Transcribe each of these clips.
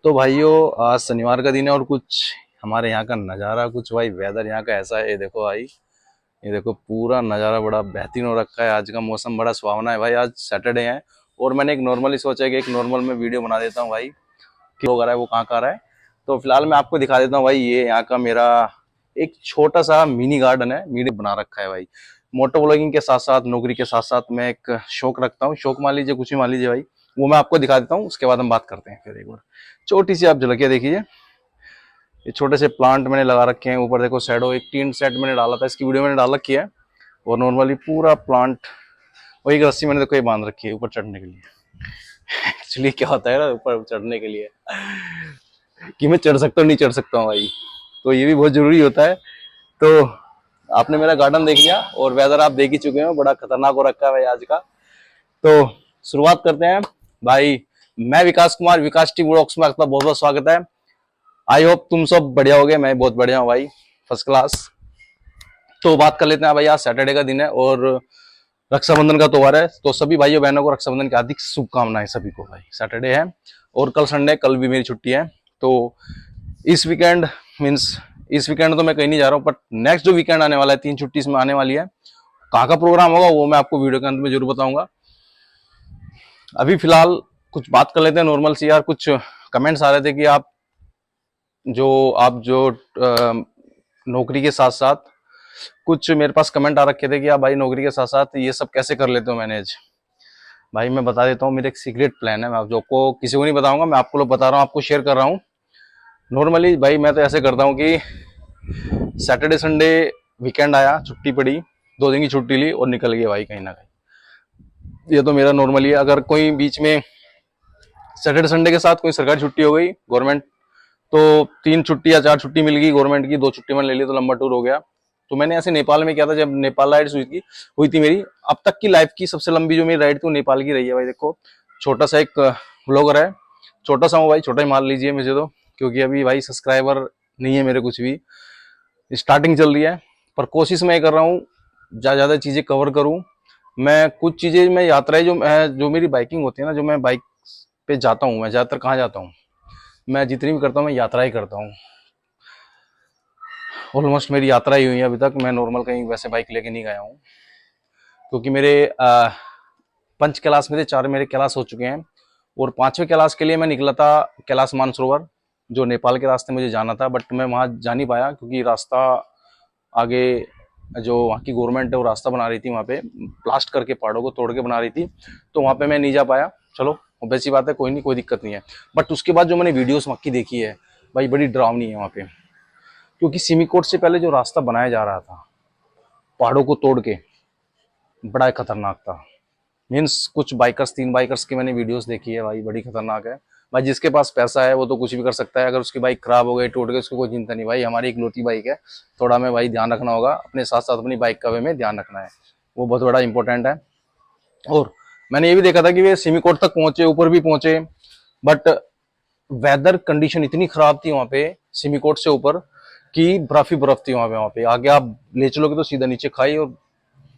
तो भाइयों, आज शनिवार का दिन है और कुछ हमारे यहाँ का नज़ारा, कुछ भाई वेदर यहाँ का ऐसा है। ये देखो भाई, ये देखो पूरा नज़ारा बड़ा बेहतरीन हो रखा है। आज का मौसम बड़ा सुहावना है भाई। आज सैटरडे है और मैंने एक नॉर्मली सोचा है कि एक नॉर्मल में वीडियो बना देता हूँ भाई, कि लोग आ रहा है वो कहाँ का आ रहा है। तो फिलहाल मैं आपको दिखा देता हूँ भाई, ये यहाँ का मेरा एक छोटा सा मिनी गार्डन है, मिनी बना रखा है भाई। मोटो ब्लॉगिंग के साथ साथ, नौकरी के साथ साथ मैं एक शौक रखता हूँ। शौक मान लीजिए, कुछ भी मान लीजिए भाई, वो मैं आपको दिखा देता हूँ। उसके बाद हम बात करते हैं। फिर एक बार छोटी सी आप झलकियाँ देखिए। ये छोटे से प्लांट मैंने लगा रखे हैं। ऊपर देखो शैडो, एक टीन सेट मैंने डाला था, इसकी वीडियो मैंने डाल रखी है। और नॉर्मली पूरा प्लांट, वही एक रस्सी मैंने देखो ये बांध रखी है ऊपर चढ़ने के लिए। एक्चुअली क्या होता है ना, ऊपर चढ़ने के लिए कि मैं चढ़ सकता हूँ नहीं चढ़ सकता हूँ भाई, तो ये भी बहुत जरूरी होता है। तो आपने मेरा गार्डन देख लिया और वेदर आप देख ही चुके हो, बड़ा खतरनाक हो रखा है भाई आज का। तो शुरुआत करते हैं भाई। मैं विकास कुमार, विकास टी ब्लॉग्स में आपका बहुत बहुत स्वागत है। आई होप तुम सब बढ़िया हो गए, मैं बहुत बढ़िया हूँ भाई, फर्स्ट क्लास। तो बात कर लेते हैं भाई। आज सैटरडे का दिन है और रक्षाबंधन का त्योहार है, तो सभी भाइयों बहनों को रक्षाबंधन की हार्दिक शुभकामनाएं सभी को भाई। सैटरडे है और कल संडे, कल भी मेरी छुट्टी है। तो इस वीकेंड मीन्स इस वीकेंड तो मैं कहीं नहीं जा रहा हूँ, बट नेक्स्ट जो वीकेंड आने वाला है, 3 छुट्टी इसमें आने वाली है, कहाँ का प्रोग्राम होगा वो मैं आपको वीडियो के अंत में जरूर बताऊंगा। अभी फिलहाल कुछ बात कर लेते हैं नॉर्मल सी यार। कुछ कमेंट्स आ रहे थे कि आप जो नौकरी के साथ साथ, कुछ मेरे पास कमेंट आ रखे थे कि आप भाई नौकरी के साथ साथ ये सब कैसे कर लेते हो मैनेज। भाई मैं बता देता हूँ, मेरा एक सीक्रेट प्लान है, मैं आप जो को किसी को नहीं बताऊंगा, मैं आपको लोग बता रहा हूँ, आपको शेयर कर रहा हूँ। नॉर्मली भाई मैं तो ऐसे करता हूँ कि सैटरडे संडे वीकेंड आया, छुट्टी पड़ी, 2 दिन की छुट्टी ली और निकल गया भाई कहीं ना कहीं। ये तो मेरा नॉर्मली है। अगर कोई बीच में सैटरडे संडे के साथ कोई सरकारी छुट्टी हो गई गवर्नमेंट, तो 3 छुट्टी या 4 छुट्टी मिल गई गवर्नमेंट की, 2 छुट्टी मैंने ले ली तो लंबा टूर हो गया। तो मैंने ऐसे नेपाल में किया था, जब नेपाल राइड्स हुई थी मेरी अब तक की लाइफ की सबसे लंबी जो मेरी राइड थी वो नेपाल की रही है भाई। देखो छोटा सा एक ब्लॉगर है, छोटा सा हूँ भाई, छोटा ही मान लीजिए मुझे तो, क्योंकि अभी भाई सब्सक्राइबर नहीं है मेरे कुछ भी, स्टार्टिंग चल रही है। पर कोशिश मैं कर रहा हूँ ज्यादा चीजें कवर करूँ। मैं कुछ चीजें, मैं यात्राएं जो मेरी बाइकिंग होती है ना, जो मैं बाइक पे जाता हूँ, मैं ज्यादातर कहाँ जाता हूँ, मैं जितनी भी करता हूँ मैं यात्राएं करता हूँ। ऑलमोस्ट मेरी यात्रा ही हुई है अभी तक, मैं नॉर्मल कहीं वैसे बाइक लेके नहीं गया हूँ, क्योंकि मेरे 5 कैलाश में थे, 4 मेरे कैलाश हो चुके हैं। और 5वें कैलाश के लिए मैं निकला था, कैलाश मानसरोवर, जो नेपाल के रास्ते मुझे जाना था, बट मैं वहाँ जा नहीं पाया क्योंकि रास्ता आगे जो वहाँ की गवर्नमेंट है वो रास्ता बना रही थी, वहाँ पे ब्लास्ट करके पहाड़ों को तोड़ के बना रही थी, तो वहाँ पे मैं नहीं जा पाया। चलो वैसी बात है, कोई नहीं, कोई दिक्कत नहीं है। बट उसके बाद जो मैंने वीडियोस वहाँ की देखी है भाई, बड़ी डरावनी है वहाँ पे, क्योंकि सिमिकोट से पहले जो रास्ता बनाया जा रहा था पहाड़ों को तोड़ के, बड़ा खतरनाक था। मीन्स कुछ बाइकर्स, 3 बाइकर्स की मैंने वीडियोस देखी है भाई, बड़ी खतरनाक है भाई। जिसके पास पैसा है वो तो कुछ भी कर सकता है, अगर उसकी बाइक खराब हो गई, टूट गई, उसको कोई चिंता नहीं भाई। हमारी इकलौती बाइक है, थोड़ा हमें भाई ध्यान रखना होगा, अपने साथ साथ अपनी बाइक का भी हमें ध्यान रखना है, वो बहुत बड़ा इंपॉर्टेंट है। और मैंने ये भी देखा था कि वे सिमिकोट तक पहुंचे, ऊपर भी पहुंचे, बट वेदर कंडीशन इतनी खराब थी वहां पे सिमिकोट से ऊपर, कि बर्फ ही बर्फ थी वहां पे आगे आप ले चलोगे तो सीधा नीचे खाई और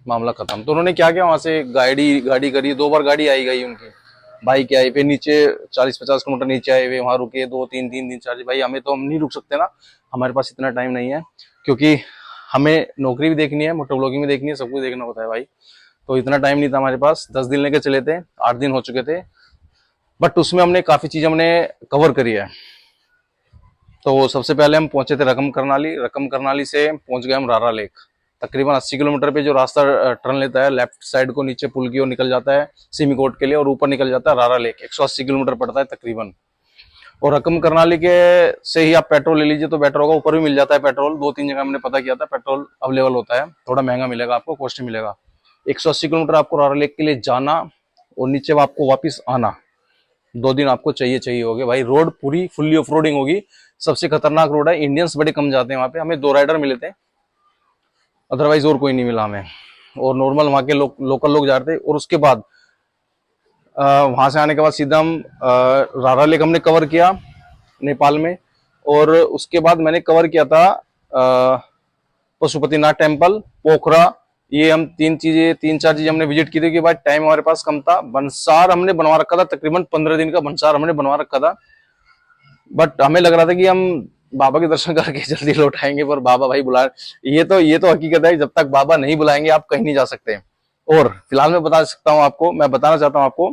मामला खत्म। तो उन्होंने क्या किया, वहां से गाड़ी गाड़ी करी, 2 बार गाड़ी आई गई उनकी, बाइक आई, फिर नीचे 40-50 किलोमीटर नीचे आए हुए, वहां रुके 2-3 दिन 4 भाई। हमें तो, हम नहीं रुक सकते ना, हमारे पास इतना टाइम नहीं है, क्योंकि हमें नौकरी भी देखनी है, मोटर ब्लॉगिंग भी देखनी है, सब कुछ देखना होता है भाई। तो इतना टाइम नहीं था हमारे पास। 10 दिन लेके चले थे, 8 दिन हो चुके थे, बट उसमें हमने काफी चीज हमने कवर करी है। तो सबसे पहले हम पहुंचे थे रकम करनाली, रकम करनाली से पहुंच गए हम रारा लेक। तकरीबन 80 किलोमीटर पे जो रास्ता टर्न लेता है लेफ्ट साइड को, नीचे पुल की ओर निकल जाता है सिमिकोट के लिए, और ऊपर निकल जाता है रारा लेक। 180 किलोमीटर पड़ता है तकरीबन। और रकम करनाली के से ही आप पेट्रोल ले लीजिए तो बेटर होगा, ऊपर भी मिल जाता है पेट्रोल, 2-3 जगह हमने पता किया था, पेट्रोल अवेलेबल होता है, थोड़ा महंगा मिलेगा आपको, कॉस्टली मिलेगा। 180 किलोमीटर आपको रारा लेक के लिए जाना और नीचे आपको वापिस आना, 2 दिन आपको चाहिए चाहिए होगे भाई। रोड पूरी फुल्ली ऑफ रोडिंग होगी, सबसे खतरनाक रोड है, इंडियंस बड़े कम जाते हैं वहां पे, हमें 2 राइडर मिले थे, अदरवाइज और कोई नहीं मिला हमें। और नॉर्मल वहां के लोकल लोग जा रहे थे। और उसके बाद वहां से आने के बाद सीधा हम रारा लेक हमने कवर किया नेपाल में। और उसके बाद मैंने कवर किया था पशुपतिनाथ टेम्पल, पोखरा, ये हम 3-4 चीजें हमने विजिट की थी, कि भाई टाइम हमारे पास कम था। बंसार हमने बनवा रखा था, तकरीबन 15 दिन का बंसार हमने बनवा रखा था। बट हमें लग रहा था कि हम बाबा के दर्शन करके जल्दी लौट आएंगे, पर बाबा भाई बुला, ये तो हकीकत है, जब तक बाबा नहीं बुलाएंगे आप कहीं नहीं जा सकते। और फिलहाल मैं बता सकता हूँ आपको, मैं बताना चाहता हूँ आपको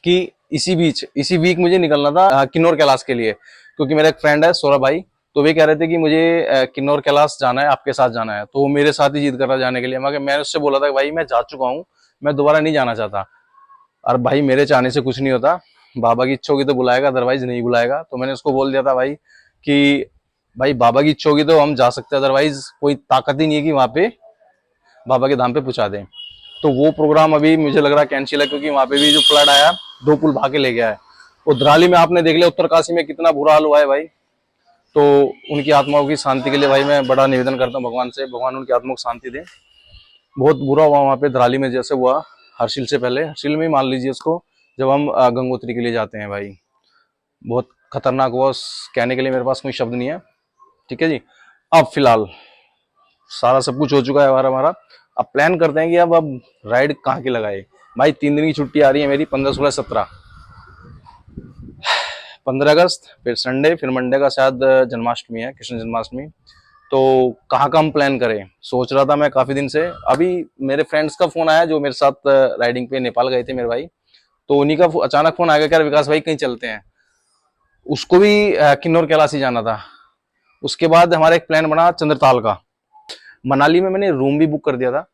कि इसी वीक मुझे निकलना था किन्नौर कैलाश के लिए, क्योंकि मेरा एक फ्रेंड है सौरभ भाई, तो वे कह रहे थे कि मुझे किन्नौर कैलाश जाना है, आपके साथ जाना है, तो वो मेरे साथ ही जिद कर रहा जाने के लिए। मैंने उससे बोला था कि भाई मैं जा चुका हूँ, मैं दोबारा नहीं जाना चाहता। और भाई मेरे चाहने से कुछ नहीं होता, बाबा की इच्छा होगी तो बुलाएगा, अदरवाइज नहीं बुलाएगा। तो मैंने उसको बोल दिया था भाई कि भाई बाबा की इच्छा होगी तो हम जा सकते हैं, अदरवाइज कोई ताकत ही नहीं है कि वहां पे बाबा के धाम पे पहुंचा दें। तो वो प्रोग्राम अभी मुझे लग रहा है कैंसिल है, क्योंकि वहां पे भी जो फ्लड आया 2 पुल भाग के ले गया है। और दराली में आपने देख लिया उत्तरकाशी में कितना बुरा हाल हुआ है भाई। तो उनकी आत्माओं की शांति के लिए भाई मैं बड़ा निवेदन करता हूँ भगवान से, भगवान उनकी आत्मा को शांति दे। बहुत बुरा हुआ वहां पे दराली में, जैसे हुआ हर्षिल से पहले, हर्षिल में ही मान लीजिए उसको, जब हम गंगोत्री के लिए जाते हैं भाई, बहुत खतरनाक हुआ। कहने के लिए मेरे पास कोई शब्द नहीं है। ठीक है जी। अब फिलहाल सारा सब कुछ हो चुका है हमारा हमारा अब प्लान करते हैं कि अब राइड कहाँ की लगाए। भाई 3 दिन की छुट्टी आ रही है मेरी, 15, 16, 17, 15 अगस्त, फिर संडे, फिर मंडे का शायद जन्माष्टमी है, कृष्ण जन्माष्टमी। तो कहाँ का हम प्लान करें, सोच रहा था मैं काफी दिन से। अभी मेरे फ्रेंड्स का फोन आया जो मेरे साथ राइडिंग पे नेपाल गए थे मेरे भाई, तो उन्हीं का अचानक फोन आ गया, क्या विकास भाई कहीं चलते हैं। उसको भी किन्नौर कैलाश ही जाना था। उसके बाद हमारा एक प्लान बना चंद्रताल का। मनाली में मैंने रूम भी बुक कर दिया था,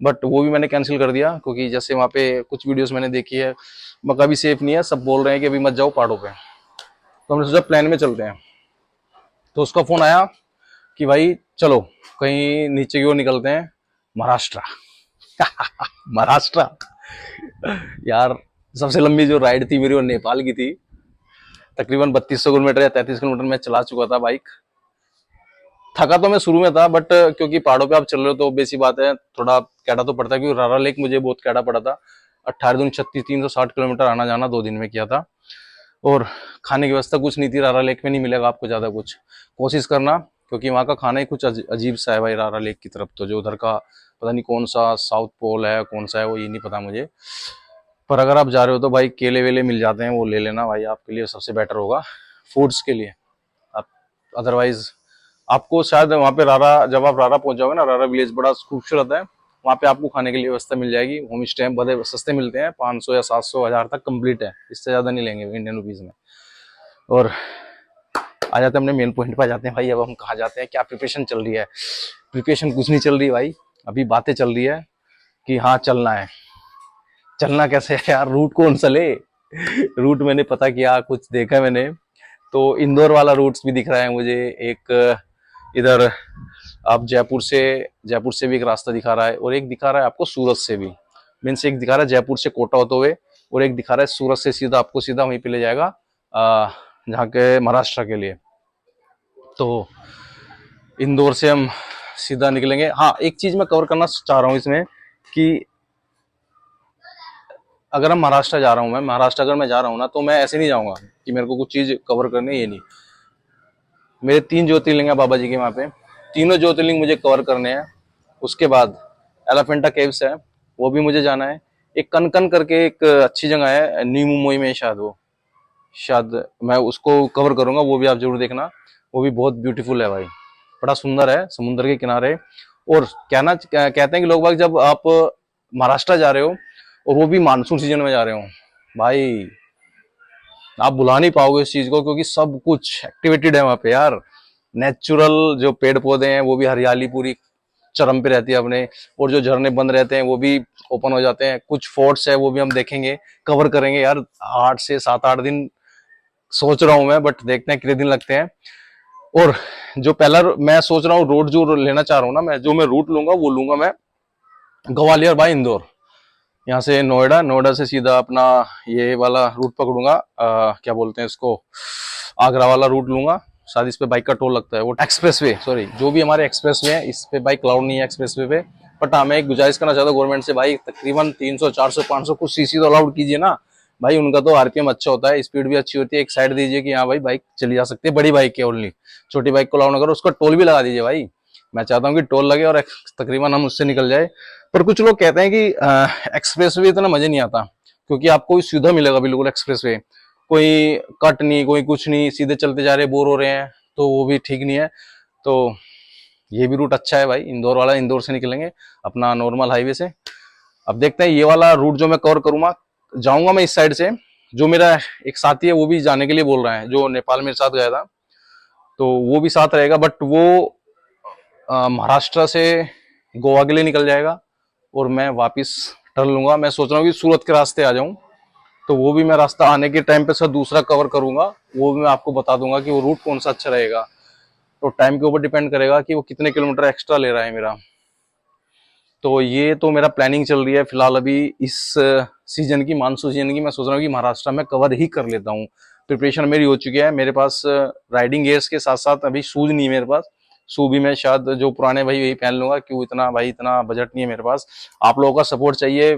बट वो भी मैंने कैंसिल कर दिया, क्योंकि जैसे वहाँ पे कुछ वीडियोस मैंने देखी है, मक्का भी सेफ नहीं है, सब बोल रहे हैं कि अभी मत जाओ पहाड़ों पे। तो हमने सोचा प्लान में चलते हैं। तो उसका फोन आया कि भाई चलो कहीं नीचे की ओर निकलते हैं, महाराष्ट्र। महाराष्ट्र यार, सबसे लंबी जो राइड थी मेरी वो नेपाल की थी। तकरीबन 3200 किलोमीटर या 33 किलोमीटर मैं चला चुका था बाइक। थका तो मैं शुरू में था, बट क्योंकि पहाड़ों पे आप चल रहे हो तो बेसी बात है, थोड़ा कैडा तो पड़ता है, क्योंकि रारा लेक मुझे बहुत कैडा पड़ा था। 18 दूनी 36, 360 किलोमीटर आना जाना 2 दिन में किया था। और खाने की व्यवस्था कुछ नहीं थी, रारा लेक में नहीं मिलेगा आपको ज्यादा कुछ, कोशिश करना, क्योंकि वहाँ का खाना ही कुछ अजीब सा है भाई रारा लेक की तरफ। तो जो उधर का पता नहीं कौन सा साउथ पोल है, कौन सा है वो, ये नहीं पता मुझे। पर अगर आप जा रहे हो तो भाई केले वेले मिल जाते हैं, वो ले लेना भाई, आपके लिए सबसे बेटर होगा फूड्स के लिए। आप अदरवाइज आपको शायद वहाँ पे रारा, जब आप रारा पहुंच जाओगे ना, रारा विलेज बड़ा खूबसूरत है, वहाँ पे आपको खाने के लिए व्यवस्था मिल जाएगी। होम स्टे बड़े सस्ते मिलते हैं, 500 या 700, 1000 तक कंप्लीट है, इससे ज्यादा नहीं लेंगे इंडियन रुपीज में। और आ जाते हैं अपने मेन पॉइंट पे, आ जाते हैं भाई। अब हम कहाँ जाते हैं, क्या प्रिपरेशन चल रही है। प्रिपरेशन कुछ नहीं चल रही भाई, अभी बातें चल रही है कि हाँ चलना है। चलना कैसे है यार, रूट कौन सा ले। रूट मैंने पता किया, कुछ देखा मैंने, तो इंदौर वाला रूट्स भी दिख रहा है मुझे। एक इधर आप जयपुर से भी एक रास्ता दिखा रहा है, और एक दिखा रहा है आपको सूरत से भी। मीन्स एक दिखा रहा है जयपुर से कोटा होते हुए, और एक दिखा रहा है सूरत से सीधा आपको सीधा वहीं पे ले जाएगा जहाँ के महाराष्ट्र के लिए। तो इंदौर से हम सीधा निकलेंगे। हाँ, एक चीज मैं कवर करना चाह रहा हूँ इसमें कि अगर हम महाराष्ट्र जा रहा हूँ, मैं महाराष्ट्र अगर मैं जा रहा हूँ ना, तो मैं ऐसे नहीं जाऊंगा कि मेरे को कुछ चीज कवर करनी है, ये नहीं। मेरे 3 ज्योतिर्लिंग है बाबा जी के वहां पे, तीनों ज्योतिर्लिंग मुझे कवर करने हैं। उसके बाद एलिफेंटा केव्स है, वो भी मुझे जाना है। एक कनकन करके एक अच्छी जगह है न्यू मुंबई में, शायद वो, शायद मैं उसको कवर करूंगा, वो भी आप जरूर देखना। वो भी बहुत ब्यूटीफुल है भाई, बड़ा सुंदर है, समुद्र के किनारे। और कहते हैं कि लोग बाग जब आप महाराष्ट्र जा रहे हो, और वो भी मानसून सीजन में जा रहे हो, भाई आप बुला नहीं पाओगे इस चीज को, क्योंकि सब कुछ एक्टिवेटेड है वहां पे यार। नेचुरल जो पेड़ पौधे हैं वो भी, हरियाली पूरी चरम पे रहती है अपने, और जो झरने बंद रहते हैं वो भी ओपन हो जाते हैं। कुछ फोर्ट्स है वो भी हम देखेंगे, कवर करेंगे यार। 8 से 7, 8 दिन सोच रहा हूं मैं, बट देखते हैं कितने दिन लगते हैं। और जो पहला मैं सोच रहा हूँ रोड जो लेना चाह रहा हूँ ना, मैं जो मैं रूट लूंगा वो लूंगा मैं ग्वालियर बाय इंदौर। यहाँ से नोएडा, नोएडा से सीधा अपना ये वाला रूट पकड़ूंगा, क्या बोलते हैं इसको, आगरा वाला रूट लूंगा। शायद इस पे बाइक का टोल लगता है, वो एक्सप्रेस वे, सॉरी, जो भी हमारे एक्सप्रेस वे है, इस पे बाइक अलाउड नहीं है एक्सप्रेस वे पे। बट हाँ, मैं एक गुजारिश करना चाहता हूँ गवर्नमेंट से भाई, तकरीबन 300, 400, 500 कुछ सीसी तो अलाउड कीजिए ना भाई। उनका तो आरपीएम अच्छा होता है, स्पीड भी अच्छी होती है, एक साइड दीजिए कि हाँ भाई बाइक चली जा सकती है, बड़ी बाइक के ओनली। छोटी बाइक को अलाउ ना करो, उसका टोल भी लगा दीजिए भाई। मैं चाहता हूँ कि टोल लगे और तकरीबन हम उससे निकल जाए। पर कुछ लोग कहते हैं कि एक्सप्रेस वे इतना मजे नहीं आता, क्योंकि आपको सुविधा मिलेगा बिल्कुल एक्सप्रेस वे। कोई कट नहीं, कोई कुछ नहीं, सीधे चलते जा रहे, बोर हो रहे हैं, तो वो भी ठीक नहीं है। तो ये भी रूट अच्छा है भाई, इंदौर वाला। इंदौर से निकलेंगे अपना नॉर्मल हाईवे से। अब देखते हैं ये वाला रूट जो मैं कवर करूंगा, जाऊंगा मैं इस साइड से। जो मेरा एक साथी है वो भी जाने के लिए बोल रहा है, जो नेपाल मेरे साथ गया था, तो वो भी साथ रहेगा। बट वो महाराष्ट्र से गोवा के लिए निकल जाएगा और मैं वापस टर्न लूंगा। मैं सोच रहा हूँ कि सूरत के रास्ते आ जाऊं, तो वो भी मैं रास्ता आने के टाइम पे सर दूसरा कवर करूंगा। वो भी मैं आपको बता दूंगा कि वो रूट कौन सा अच्छा रहेगा। तो टाइम के ऊपर डिपेंड करेगा कि वो कितने किलोमीटर एक्स्ट्रा ले रहा है मेरा। तो ये तो मेरा प्लानिंग चल रही है फिलहाल अभी इस सीजन की, मानसून सीजन की। मैं सोच रहा हूँ कि महाराष्ट्र में कवर ही कर लेता हूँ। प्रिपरेशन मेरी हो चुकी है। मेरे पास राइडिंग गियर्स के साथ साथ अभी शूज नहीं है मेरे पास। शू भी मैं शायद जो पुराने भाई वही पहन लूंगा, क्यों इतना भाई इतना बजट नहीं है मेरे पास। आप लोगों का सपोर्ट चाहिए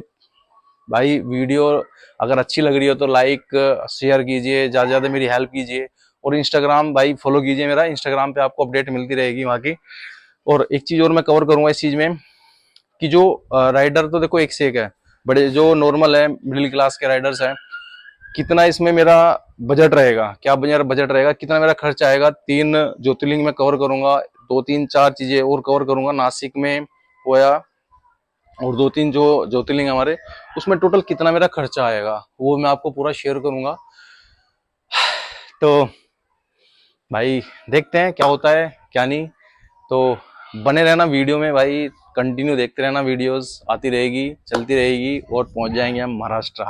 भाई। वीडियो अगर अच्छी लग रही हो तो लाइक शेयर कीजिए, ज्यादा से ज्यादा मेरी हेल्प कीजिए। और इंस्टाग्राम भाई फॉलो कीजिए मेरा, इंस्टाग्राम पे आपको अपडेट मिलती रहेगी वहाँ की। और एक चीज और मैं कवर करूंगा इस चीज में, कि जो राइडर तो देखो एक से एक है, बड़े जो नॉर्मल है मिडिल क्लास के राइडर्स हैं, कितना इसमें मेरा बजट रहेगा, क्या मेरा बजट रहेगा, कितना मेरा खर्च आएगा। 3 ज्योतिर्लिंग में कवर करूंगा, 2 3 4 चीजें और कवर करूंगा नासिक में होया, और 2 3 जो ज्योतिर्लिंग हमारे, उसमें टोटल कितना मेरा खर्चा आएगा वो मैं आपको पूरा शेयर करूंगा। तो भाई देखते हैं क्या होता है क्या नहीं। तो बने रहना वीडियो में भाई, कंटिन्यू देखते रहना, वीडियोस आती रहेगी, चलती रहेगी, और पहुंच जाएंगे हम महाराष्ट्र।